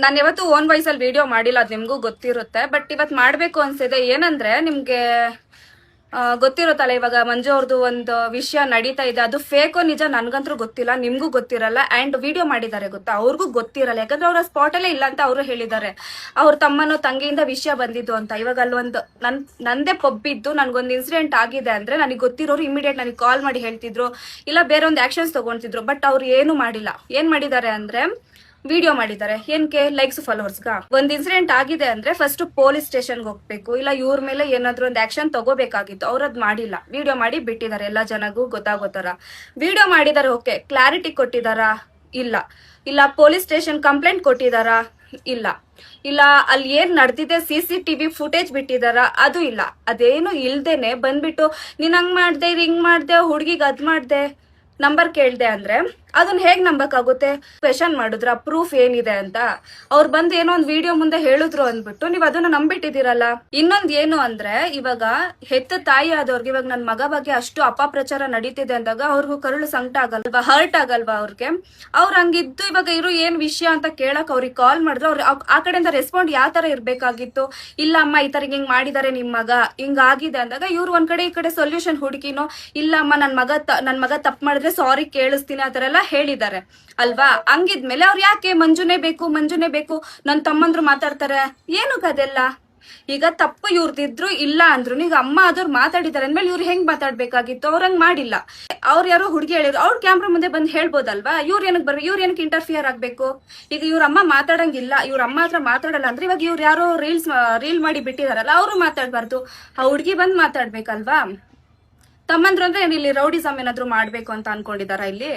ನಾನು ಯಾವತ್ತು own voice ಅಲ್ಲಿ ವಿಡಿಯೋ ಮಾಡಿಲ್ಲ, ಅದು ನಿಮ್ಗೂ ಗೊತ್ತಿರುತ್ತೆ. ಬಟ್ ಇವತ್ತು ಮಾಡ್ಬೇಕು ಅನ್ಸಿದೆ. ಏನಂದ್ರೆ ನಿಮ್ಗೆ ಗೊತ್ತಿರುತ್ತಲ್ಲ, ಇವಾಗ ಮಂಜು ಅವ್ರದ್ದು ಒಂದು ವಿಷಯ ನಡೀತಾ ಇದೆ. ಅದು ಫೇಕೋ ನಿಜ ನನ್ಗಂತೂ ಗೊತ್ತಿಲ್ಲ, ನಿಮ್ಗೂ ಗೊತ್ತಿರಲ್ಲ. ಅಂಡ್ ವಿಡಿಯೋ ಮಾಡಿದ್ದಾರೆ ಗೊತ್ತಾ, ಅವ್ರಿಗೂ ಗೊತ್ತಿರಲ್ಲ. ಯಾಕಂದ್ರೆ ಅವ್ರ ಸ್ಪಾಟಲ್ಲೇ ಇಲ್ಲ ಅಂತ ಅವರು ಹೇಳಿದ್ದಾರೆ. ಅವ್ರ ತಮ್ಮನೋ ತಂಗಿಯಿಂದ ವಿಷಯ ಬಂದಿದ್ದು ಅಂತ. ಇವಾಗ ಅಲ್ಲೊಂದು ನಂದೇ ಪಬ್ಬಿದ್ದು ನನ್ಗೊಂದು ಇನ್ಸಿಡೆಂಟ್ ಆಗಿದೆ ಅಂದ್ರೆ ನನಗೆ ಗೊತ್ತಿರೋರು ಇಮಿಡಿಯೇಟ್ ನನಗೆ ಕಾಲ್ ಮಾಡಿ ಹೇಳ್ತಿದ್ರು, ಇಲ್ಲ ಬೇರೆ ಒಂದು ಆಕ್ಷನ್ಸ್ ತಗೊಂತಿದ್ರು. ಬಟ್ ಅವ್ರು ಏನು ಮಾಡಿಲ್ಲ. ಏನ್ ಮಾಡಿದ್ದಾರೆ ಅಂದ್ರೆ ವಿಡಿಯೋ ಮಾಡಿದ್ದಾರೆ. ಏನಕ್ಕೆ? ಲೈಕ್ಸ್ ಫಾಲೋವರ್ಸ್ಗ. ಒಂದ್ ಇನ್ಸಿಡೆಂಟ್ ಆಗಿದೆ ಅಂದ್ರೆ ಫಸ್ಟ್ ಪೊಲೀಸ್ ಸ್ಟೇಷನ್ಗೆ ಹೋಗ್ಬೇಕು, ಇಲ್ಲ ಇವ್ರ ಮೇಲೆ ಏನಾದ್ರು ಒಂದು ಆಕ್ಷನ್ ತಗೋಬೇಕಾಗಿತ್ತು. ಅವ್ರದ್ ಮಾಡಿಲ್ಲ, ವಿಡಿಯೋ ಮಾಡಿ ಬಿಟ್ಟಿದ್ದಾರೆ. ಎಲ್ಲಾ ಜನಗೂ ಗೊತ್ತಾಗೋತರ ವಿಡಿಯೋ ಮಾಡಿದ್ದಾರೆ. ಓಕೆ, ಕ್ಲಾರಿಟಿ ಕೊಟ್ಟಿದಾರಾ? ಇಲ್ಲ. ಇಲ್ಲ ಪೊಲೀಸ್ ಸ್ಟೇಷನ್ ಕಂಪ್ಲೇಂಟ್ ಕೊಟ್ಟಿದಾರಾ? ಇಲ್ಲ. ಇಲ್ಲ ಅಲ್ಲಿ ಏನ್ ನಡೆದಿದೆ CCTV ಫುಟೇಜ್ ಬಿಟ್ಟಿದಾರ? ಅದು ಇಲ್ಲ. ಅದೇನು ಇಲ್ದೇನೆ ಬಂದ್ಬಿಟ್ಟು ನೀನ್ ಹಂಗ್ ಮಾಡ್ದೆ, ಹಿಂಗ್ ಮಾಡ್ದೆ, ಹುಡ್ಗಿಗ್ ಅದ್ ಮಾಡ್ದೆ, ನಂಬರ್ ಕೇಳ್ದೆ ಅಂದ್ರೆ ಅದನ್ನ ಹೇಗ್ ನಂಬಕ್ಕಾಗುತ್ತೆ? ಕ್ವೆಶನ್ ಮಾಡಿದ್ರ ಪ್ರೂಫ್ ಏನಿದೆ ಅಂತ. ಅವ್ರು ಬಂದು ಏನೋ ಒಂದು ವಿಡಿಯೋ ಮುಂದೆ ಹೇಳಿದ್ರು ಅಂದ್ಬಿಟ್ಟು ನೀವ್ ಅದನ್ನ ನಂಬಿಟ್ಟಿದ್ದೀರಲ್ಲ. ಇನ್ನೊಂದ್ ಏನು ಅಂದ್ರೆ, ಇವಾಗ ಹೆತ್ತ ತಾಯಿ ಆದವ್ರಿಗೆ ಇವಾಗ ನನ್ ಮಗ ಬಗ್ಗೆ ಅಷ್ಟು ಅಪಪ್ರಚಾರ ನಡೀತಿದೆ ಅಂದಾಗ ಅವ್ರಿಗೂ ಕರುಳು ಸಂಕಟ ಆಗಲ್ವಾ, ಹರ್ಟ್ ಆಗಲ್ವಾ ಅವ್ರಿಗೆ? ಅವ್ರ ಹಂಗಿದ್ದು ಇವಾಗ ಇರೋ ಏನ್ ವಿಷಯ ಅಂತ ಕೇಳಕ್ ಅವ್ರಿಗೆ ಕಾಲ್ ಮಾಡಿದ್ರು, ಅವ್ರು ಆ ಕಡೆಯಿಂದ ರೆಸ್ಪಾಂಡ್ ಯಾವ ತರ ಇರ್ಬೇಕಾಗಿತ್ತು? ಇಲ್ಲ ಅಮ್ಮ ಈ ತರ ಹಿಂಗ್ ಮಾಡಿದಾರೆ ನಿಮ್ ಮಗ, ಹಿಂಗ್ ಆಗಿದೆ ಅಂದಾಗ ಇವ್ರು ಒಂದ್ ಕಡೆ ಈ ಕಡೆ ಸೊಲ್ಯೂಷನ್ ಹುಡುಕಿನೋ, ಇಲ್ಲ ಅಮ್ಮ ನನ್ ಮಗ ತಪ್ಪು ಮಾಡಿದ್ರೆ ಸಾರಿ ಕೇಳಿಸ್ತೀನಿ ಆ ತರ ಎಲ್ಲ ಹೇಳಿದ್ದಾರೆ ಅಲ್ವಾ? ಹಂಗಿದ್ಮೇಲೆ ಅವ್ರು ಯಾಕೆ ಮಂಜುನೇ ಬೇಕು ನನ್ ತಮ್ಮಂದ್ರು ಮಾತಾಡ್ತಾರೆ? ಏನಕ್ಕೆ ಅದೆಲ್ಲ? ಈಗ ತಪ್ಪು ಇವ್ರದಿದ್ರು ಇಲ್ಲ ಅಂದ್ರು, ಈಗ ಅಮ್ಮ ಆದವ್ರು ಮಾತಾಡಿದಾರೆ ಅಂದ್ಮೇಲೆ ಇವ್ರು ಹೆಂಗ್ ಮಾತಾಡ್ಬೇಕಾಗಿತ್ತು? ಅವ್ರಂಗ್ ಮಾಡಿಲ್ಲ. ಅವ್ರು ಯಾರೋ ಹುಡುಗಿ ಹೇಳಿದ್ರು, ಅವ್ರ ಕ್ಯಾಮ್ರಾ ಮುಂದೆ ಬಂದು ಹೇಳ್ಬೋದಲ್ವಾ? ಇವ್ರ ಏನಕ್ಕೆ ಇಂಟರ್ಫಿಯರ್ ಆಗ್ಬೇಕು? ಈಗ ಇವ್ರ ಅಮ್ಮ ಮಾತಾಡಂಗಿಲ್ಲ, ಇವ್ರ ಅಮ್ಮ ಹತ್ರ ಮಾತಾಡಲ್ಲ ಅಂದ್ರೆ ಇವಾಗ ಇವ್ರು ಯಾರೋ ರೀಲ್ ಮಾಡಿ ಬಿಟ್ಟಿದಾರಲ್ಲ, ಅವರು ಮಾತಾಡ್ಬಾರ್ದು, ಆ ಹುಡುಗಿ ಬಂದ್ ಮಾತಾಡ್ಬೇಕಲ್ವಾ? ತಮ್ಮಂದ್ರು ಅಂದ್ರೆ ಇಲ್ಲಿ ರೌಡಿಸಮ್ ಏನಾದ್ರು ಮಾಡ್ಬೇಕು ಅಂತ ಅನ್ಕೊಂಡಿದಾರ ಇಲ್ಲಿ?